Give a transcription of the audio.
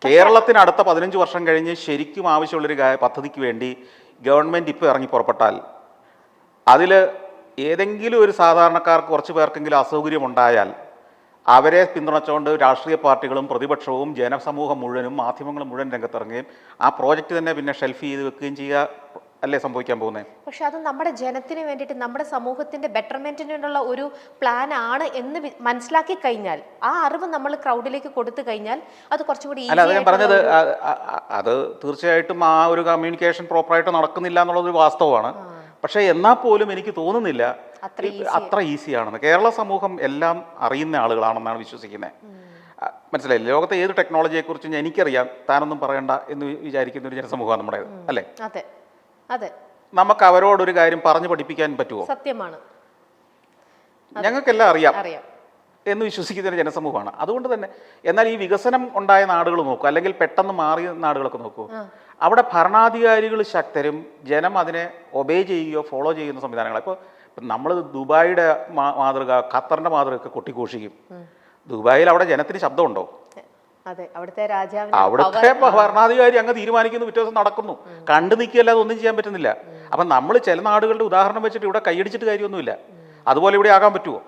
കേരളത്തിന് അടുത്ത 15 വർഷം കഴിഞ്ഞ് ശരിക്കും ആവശ്യമുള്ളൊരു പദ്ധതിക്ക് വേണ്ടി ഗവൺമെൻറ് ഇപ്പോൾ ഇറങ്ങി പുറപ്പെട്ടാൽ അതിൽ ഏതെങ്കിലും ഒരു സാധാരണക്കാർക്ക് കുറച്ച് പേർക്കെങ്കിലും അസൗകര്യമുണ്ടായാൽ അവരെ പിന്തുണച്ചുകൊണ്ട് രാഷ്ട്രീയ പാർട്ടികളും പ്രതിപക്ഷവും ജനസമൂഹം മുഴുവനും മാധ്യമങ്ങളും മുഴുവൻ രംഗത്തിറങ്ങുകയും ആ പ്രോജക്റ്റ് തന്നെ പിന്നെ ഷെൽഫ് ചെയ്ത് വെക്കുകയും ചെയ്യുക അല്ലേ സംഭവിക്കാൻ പോകുന്നത്. പക്ഷെ അത് നമ്മുടെ ജനത്തിന് വേണ്ടിയിട്ട് നമ്മുടെ സമൂഹത്തിന്റെ ബെറ്റർമെന്റിനുള്ള ഒരു പ്ലാൻ ആണ് എന്ന് മനസ്സിലാക്കി കഴിഞ്ഞാൽ, ആ അറിവ് നമ്മൾ ക്രൗഡിലേക്ക് കൊടുത്തു കഴിഞ്ഞാൽ അത് കുറച്ചുകൂടി അല്ല, അത് ഞാൻ പറഞ്ഞത് അത് തീർച്ചയായിട്ടും ആ ഒരു കമ്മ്യൂണിക്കേഷൻ പ്രോപ്പറായിട്ട് നടക്കുന്നില്ല എന്നുള്ളതൊരു വാസ്തവമാണ്. പക്ഷേ എന്നാൽ പോലും എനിക്ക് തോന്നുന്നില്ല അത്ര ഈസിയാണെന്ന്. കേരള സമൂഹം എല്ലാം അറിയുന്ന ആളുകളാണെന്നാണ് വിശ്വസിക്കുന്നത്. മനസ്സിലായില്ലേ? ലോകത്തെ ഏത് ടെക്നോളജിയെക്കുറിച്ചും എനിക്കറിയാം, താനൊന്നും പറയണ്ട എന്ന് വിചാരിക്കുന്ന ഒരു ജനസമൂഹമാണ് നമ്മുടേത്, അല്ലേ? അതെ അതെ. നമുക്ക് അവരോടൊരു കാര്യം പറഞ്ഞു പഠിപ്പിക്കാൻ പറ്റുമോ? സത്യമാണ്. ഞങ്ങൾക്കെല്ലാം അറിയാം എന്ന് വിശ്വസിക്കുന്ന ഒരു ജനസമൂഹമാണ്. അതുകൊണ്ട് തന്നെ എന്നാൽ ഈ വികസനം ഉണ്ടായ നാടുകൾ നോക്കൂ, അല്ലെങ്കിൽ പെട്ടെന്ന് മാറിയ നാടുകളൊക്കെ നോക്കൂ, അവിടെ ഭരണാധികാരികൾ ശക്തരും ജനം അതിനെ ഒബേ ചെയ്യുകയോ ഫോളോ ചെയ്യുന്ന സംവിധാനങ്ങൾ. ഇപ്പോൾ നമ്മൾ ദുബായിയുടെ മാതൃക, ഖത്തറിന്റെ മാതൃക കൊട്ടിഘോഷിക്കും. ദുബായിൽ അവിടെ ജനത്തിന് ശബ്ദമുണ്ടോ? അവിടുത്തെ ഭരണാധികാരി അങ്ങ് തീരുമാനിക്കുന്നു, പിറ്റേ ദിവസം നടക്കുന്നു, കണ്ടു നിൽക്കുകയല്ലാതെ ഒന്നും ചെയ്യാൻ പറ്റുന്നില്ല. അപ്പം നമ്മൾ ചില നാടുകളുടെ ഉദാഹരണം വെച്ചിട്ട് ഇവിടെ കൈയടിച്ചിട്ട് കാര്യമൊന്നുമില്ല. അതുപോലെ ഇവിടെ ആകാൻ പറ്റുമോ?